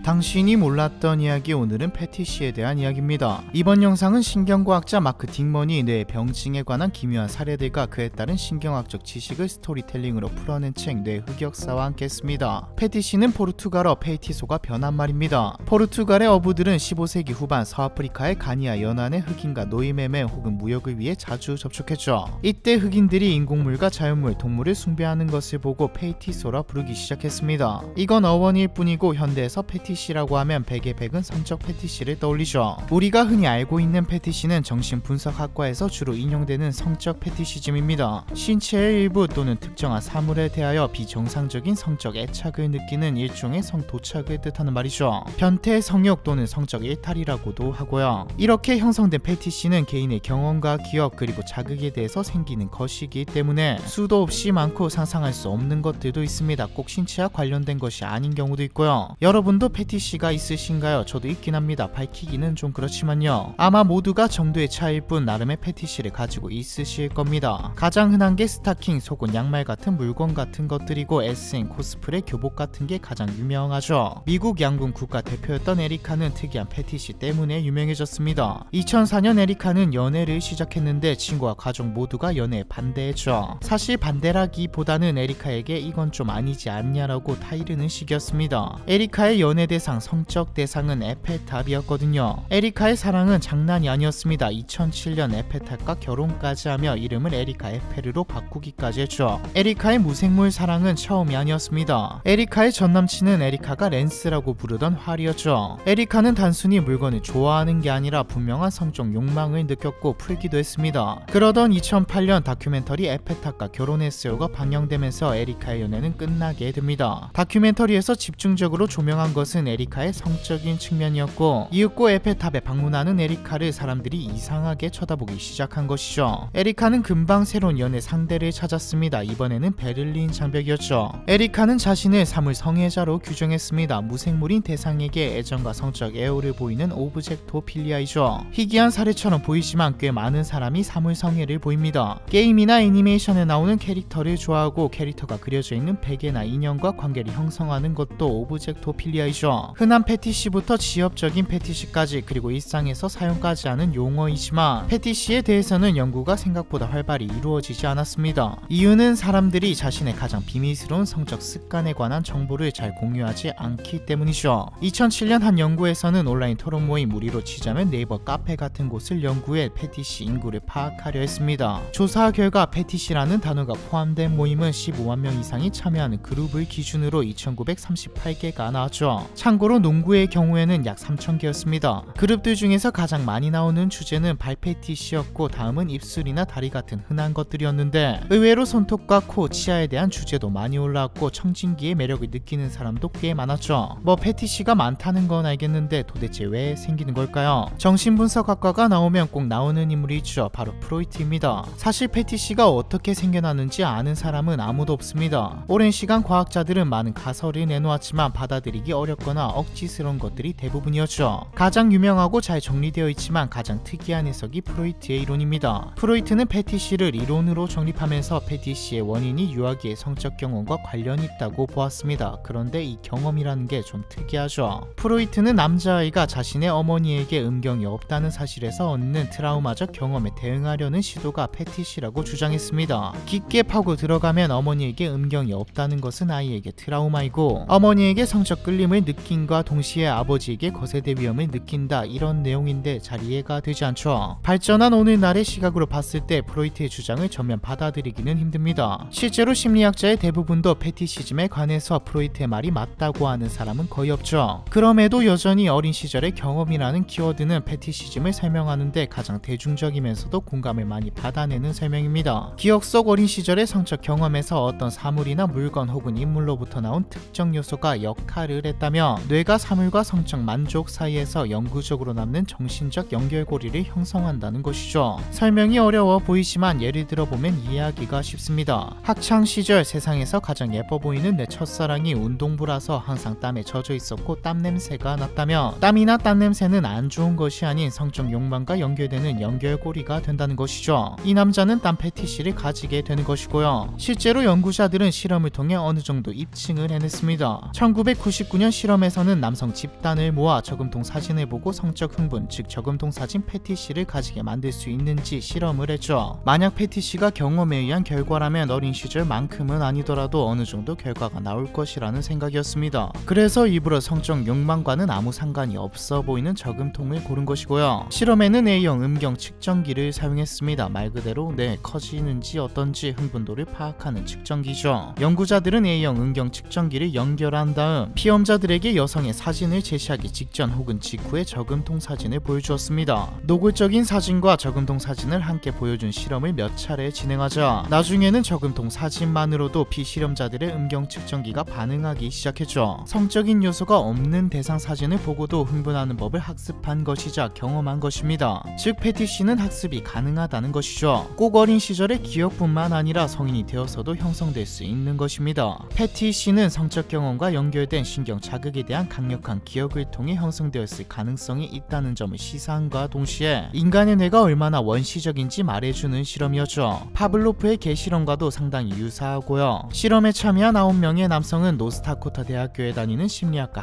당신이 몰랐던 이야기, 오늘은 패티시에 대한 이야기입니다. 이번 영상은 신경과학자 마크 딕먼이 뇌의 병증에 관한 기묘한 사례들과 그에 따른 신경학적 지식을 스토리텔링으로 풀어낸 책 뇌 흑역사와 함께 했습니다. 패티시는 포르투갈어 페이티소가 변한말입니다. 포르투갈의 어부들은 15세기 후반 서아프리카의 가니아 연안의 흑인과 노예매매 혹은 무역을 위해 자주 접촉했죠. 이때 흑인들이 인공물과 자연물, 동물을 숭배하는 것을 보고 페이티소라 부르기 시작했습니다. 이건 어원일 뿐이고 현대에서 패티시라고 하면 백의 백은 성적 패티시를 떠올리죠. 우리가 흔히 알고 있는 패티시는 정신분석학과에서 주로 인용되는 성적 패티시즘입니다. 신체의 일부 또는 특정한 사물에 대하여 비정상적인 성적 애착을 느끼는 일종의 성도착을 뜻하는 말이죠. 변태, 성욕 또는 성적 일탈이라고도 하고요. 이렇게 형성된 패티시는 개인의 경험과 기억 그리고 자극에 대해서 생기는 것이기 때문에 수도 없이 많고 상상할 수 없는 것들도 있습니다. 꼭 신체와 관련된 것이 아닌 경우도 있고요. 여러분도 패티시가 있으신가요? 저도 있긴 합니다. 밝히기는 좀 그렇지만요. 아마 모두가 정도의 차이일 뿐 나름의 패티시를 가지고 있으실 겁니다. 가장 흔한 게 스타킹, 속옷, 양말 같은 물건 같은 것들이고 SM, 코스프레, 교복 같은 게 가장 유명하죠. 미국 양궁 국가대표였던 에리카는 특이한 패티시 때문에 유명해졌습니다. 2004년 에리카는 연애를 시작했는데 친구와 가족 모두가 연애에 반대했죠. 사실 반대라기보다는 에리카에게 이건 좀 아니지 않냐라고 타이르는 식이었습니다. 에리카의 연애 대상, 성적 대상은 에펠탑이었거든요. 에리카의 사랑은 장난이 아니었습니다. 2007년 에펠탑과 결혼까지 하며 이름을 에리카 에페르로 바꾸기까지 했죠. 에리카의 무생물 사랑은 처음이 아니었습니다. 에리카의 전남친은 에리카가 랜스라고 부르던 활이었죠. 에리카는 단순히 물건을 좋아하는 게 아니라 분명한 성적 욕망을 느꼈고 풀기도 했습니다. 그러던 2008년 다큐멘터리 에펠탑과 결혼했어요가 방영되면서 에리카의 연애는 끝나게 됩니다. 다큐멘터리에서 집중적으로 조명한 것은 에리카의 성적인 측면이었고 이윽고 에펠탑에 방문하는 에리카를 사람들이 이상하게 쳐다보기 시작한 것이죠. 에리카는 금방 새로운 연애 상대를 찾았습니다. 이번에는 베를린 장벽이었죠. 에리카는 자신을 사물 성애자로 규정했습니다. 무생물인 대상에게 애정과 성적 애호를 보이는 오브젝토필리아이죠. 희귀한 사례처럼 보이지만 꽤 많은 사람이 사물 성애를 보입니다. 게임이나 애니메이션에 나오는 캐릭터를 좋아하고 캐릭터가 그려져 있는 베개나 인형과 관계를 형성하는 것도 오브젝토필리아이죠. 흔한 패티시부터 지엽적인 패티시까지 그리고 일상에서 사용까지 하는 용어이지만 패티시에 대해서는 연구가 생각보다 활발히 이루어지지 않았습니다. 이유는 사람들이 자신의 가장 비밀스러운 성적 습관에 관한 정보를 잘 공유하지 않기 때문이죠. 2007년 한 연구에서는 온라인 토론 모임, 무리로 치자면 네이버 카페 같은 곳을 연구해 패티시 인구를 파악하려 했습니다. 조사 결과 패티시라는 단어가 포함된 모임은 15만 명 이상이 참여하는 그룹을 기준으로 2938개가 나왔죠. 참고로 농구의 경우에는 약 3000개였습니다. 그룹들 중에서 가장 많이 나오는 주제는 발패티시였고 다음은 입술이나 다리 같은 흔한 것들이었는데 의외로 손톱과 코, 치아에 대한 주제도 많이 올라왔고 청진기의 매력을 느끼는 사람도 꽤 많았죠. 뭐 패티시가 많다는 건 알겠는데 도대체 왜 생기는 걸까요? 정신분석학과가 나오면 꼭 나오는 인물이 있죠. 바로 프로이트입니다. 사실 패티시가 어떻게 생겨나는지 아는 사람은 아무도 없습니다. 오랜 시간 과학자들은 많은 가설을 내놓았지만 받아들이기 어렵거나 억지스러운 것들이 대부분이었죠. 가장 유명하고 잘 정리되어 있지만 가장 특이한 해석이 프로이트의 이론입니다. 프로이트는 패티시를 이론으로 정립하면서 패티시의 원인이 유아기의 성적 경험과 관련이 있다고 보았습니다. 그런데 이 경험이라는 게 좀 특이하죠. 프로이트는 남자아이가 자신의 어머니에게 음경이 없다는 사실에서 얻는 트라우마적 경험에 대응하려는 시도가 패티시라고 주장했습니다. 깊게 파고 들어가면 어머니에게 음경이 없다는 것은 아이에게 트라우마이고 어머니에게 성적 끌림을 느낀과 동시에 아버지에게 거세대 위험을 느낀다, 이런 내용인데 잘 이해가 되지 않죠. 발전한 오늘날의 시각으로 봤을 때 프로이트의 주장을 전면 받아들이기는 힘듭니다. 실제로 심리학자의 대부분도 패티시즘에 관해서 프로이트의 말이 맞다고 하는 사람은 거의 없죠. 그럼에도 여전히 어린 시절의 경험이라는 키워드는 패티시즘을 설명하는데 가장 대중적이면서도 공감을 많이 받아내는 설명입니다. 기억 속 어린 시절의 성적 경험에서 어떤 사물이나 물건 혹은 인물로부터 나온 특정 요소가 역할을 했다면 뇌가 사물과 성적 만족 사이에서 영구적으로 남는 정신적 연결고리를 형성한다는 것이죠. 설명이 어려워 보이지만 예를 들어보면 이해하기가 쉽습니다. 학창시절 세상에서 가장 예뻐 보이는 내 첫사랑이 운동부라서 항상 땀에 젖어 있었고 땀 냄새가 났다면 땀이나 땀 냄새는 안 좋은 것이 아닌 성적 욕망과 연결되는 연결고리가 된다는 것이죠. 이 남자는 땀 패티시를 가지게 되는 것이고요. 실제로 연구자들은 실험을 통해 어느 정도 입증을 해냈습니다. 1999년 실험 실험에서는 남성 집단을 모아 저금통 사진을 보고 성적 흥분, 즉 저금통 사진 패티시를 가지게 만들 수 있는지 실험을 했죠. 만약 패티시가 경험에 의한 결과라면 어린 시절만큼은 아니더라도 어느 정도 결과가 나올 것이라는 생각이었습니다. 그래서 일부러 성적 욕망과는 아무 상관이 없어 보이는 저금통을 고른 것이고요. 실험에는 A형 음경 측정기를 사용했습니다. 말 그대로 커지는지 어떤지 흥분도를 파악하는 측정기죠. 연구자들은 A형 음경 측정기를 연결한 다음 피험자들에게 여성의 사진을 제시하기 직전 혹은 직후에 저금통 사진을 보여주었습니다. 노골적인 사진과 저금통 사진을 함께 보여준 실험을 몇 차례 진행하자 나중에는 저금통 사진만으로도 피실험자들의 음경 측정기가 반응하기 시작했죠. 성적인 요소가 없는 대상 사진을 보고도 흥분하는 법을 학습한 것이자 경험한 것입니다. 즉 패티시는 학습이 가능하다는 것이죠. 꼭 어린 시절의 기억뿐만 아니라 성인이 되어서도 형성될 수 있는 것입니다. 패티시는 성적 경험과 연결된 신경 자극에 대한 강력한 기억을 통해 형성되었을 가능성이 있다는 점을 시사함과 동시에 인간의 뇌가 얼마나 원시적인지 말해주는 실험이었죠. 파블로프의 개 실험과도 상당히 유사하고요. 실험에 참여한 9명의 남성은 노스다코타 대학교에 다니는 심리학과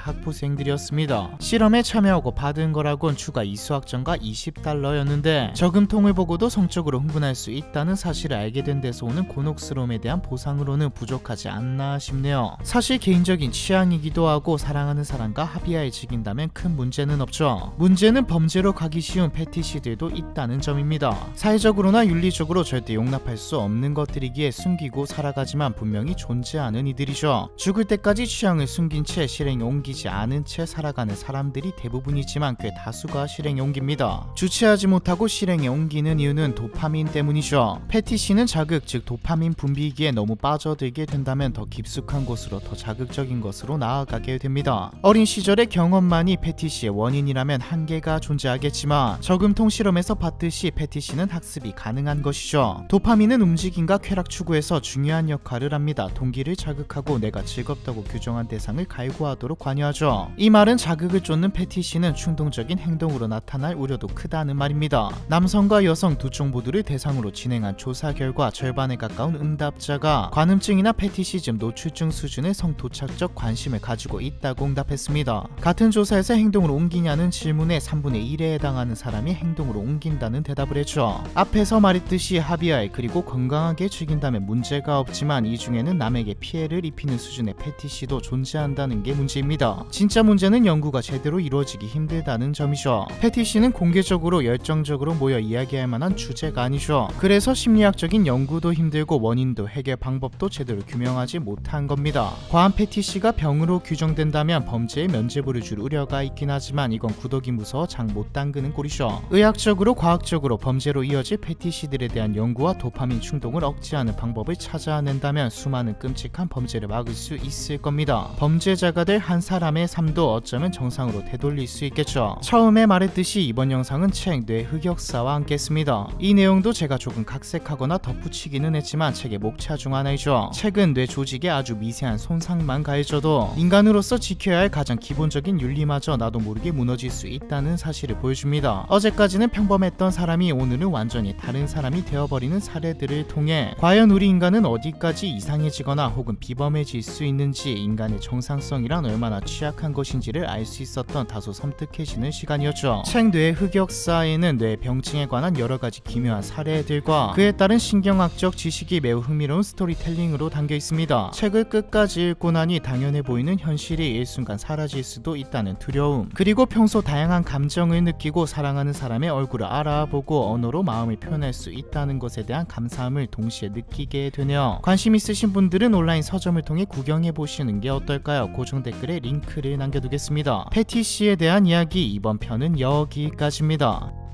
학부생들이었습니다. 실험에 참여하고 받은 거라곤 추가 이수학점과 $20였는데 저금통을 보고도 성적으로 흥분할 수 있다는 사실을 알게 된 데서 오는 곤혹스러움에 대한 보상으로는 부족하지 않나 싶네요. 사실 개인적인 취향이기도 하고 사랑하는 사람과 합의하에 즐긴다면 큰 문제는 없죠. 문제는 범죄로 가기 쉬운 패티시들도 있다는 점입니다. 사회적으로나 윤리적으로 절대 용납할 수 없는 것들이기에 숨기고 살아가지만 분명히 존재하는 이들이죠. 죽을 때까지 취향을 숨긴 채 실행에 옮기지 않은 채 살아가는 사람들이 대부분이지만 꽤 다수가 실행에 옮깁니다. 주체하지 못하고 실행에 옮기는 이유는 도파민 때문이죠. 패티시는 자극, 즉 도파민 분비기에 너무 빠져들게 된다면 더 깊숙한 곳으로 더 자극적인 것으로 나아가게 됩니다. 어린 시절의 경험만이 패티시의 원인이라면 한계가 존재하겠지만 저금통 실험에서 봤듯이 패티시는 학습이 가능한 것이죠. 도파민은 움직임과 쾌락 추구에서 중요한 역할을 합니다. 동기를 자극하고 내가 즐겁다고 규정한 대상을 갈구하도록 관여하죠. 이 말은 자극을 쫓는 패티시는 충동적인 행동으로 나타날 우려도 크다는 말입니다. 남성과 여성 두 쪽 모두를 대상으로 진행한 조사 결과 절반에 가까운 응답자가 관음증이나 패티시즘 노출증 수준의 성도착적 관심을 가지고 있다고 응답했습니다. 같은 조사에서 행동으로 옮기냐는 질문에 3분의 1에 해당하는 사람이 행동으로 옮긴다는 대답을 했죠. 앞에서 말했듯이 합의하에 그리고 건강하게 즐긴다면 문제가 없지만 이 중에는 남에게 피해를 입히는 수준의 패티시도 존재한다는 게 문제입니다. 진짜 문제는 연구가 제대로 이루어지기 힘들다는 점이죠. 패티시는 공개적으로 열정적으로 모여 이야기할 만한 주제가 아니죠. 그래서 심리학적인 연구도 힘들고 원인도 해결 방법도 제대로 규명하지 못한 겁니다. 과한 패티시가 병으로 규정된다면 범죄의 면죄부를 줄 우려가 있긴 하지만 이건 구더기 무서워 장 못 담그는 꼴이죠. 의학적으로 과학적으로 범죄로 이어질 패티시들에 대한 연구와 도파민 충동을 억제하는 방법을 찾아낸다면 수많은 끔찍한 범죄를 막을 수 있을 겁니다. 범죄자가 될 한 사람의 삶도 어쩌면 정상으로 되돌릴 수 있겠죠. 처음에 말했듯이 이번 영상은 책 뇌 흑역사와 함께 했습니다. 이 내용도 제가 조금 각색하거나 덧붙이기는 했지만 책의 목차 중 하나이죠. 책은 뇌 조직에 아주 미세한 손상만 가해져도 인간으로서 지켜야 할 가장 기본적인 윤리마저 나도 모르게 무너질 수 있다는 사실을 보여줍니다. 어제까지는 평범했던 사람이 오늘은 완전히 다른 사람이 되어버리는 사례들을 통해 과연 우리 인간은 어디까지 이상해지거나 혹은 비범해질 수 있는지, 인간의 정상성이란 얼마나 취약한 것인지를 알 수 있었던 다소 섬뜩해지는 시간이었죠. 책 뇌 흑역사에는 뇌 병증에 관한 여러가지 기묘한 사례들과 그에 따른 신경학적 지식이 매우 흥미로운 스토리텔링으로 담겨 있습니다. 책을 끝까지 읽고 나니 당연해 보이는 현실이 일순간 사라질 수도 있다는 두려움, 그리고 평소 다양한 감정을 느끼고 사랑하는 사람의 얼굴을 알아보고 언어로 마음을 표현할 수 있다는 것에 대한 감사함을 동시에 느끼게 되네요. 관심 있으신 분들은 온라인 서점을 통해 구경해 보시는 게 어떨까요? 고정 댓글에 링크를 남겨두겠습니다. 패티시에 대한 이야기 이번 편은 여기까지입니다.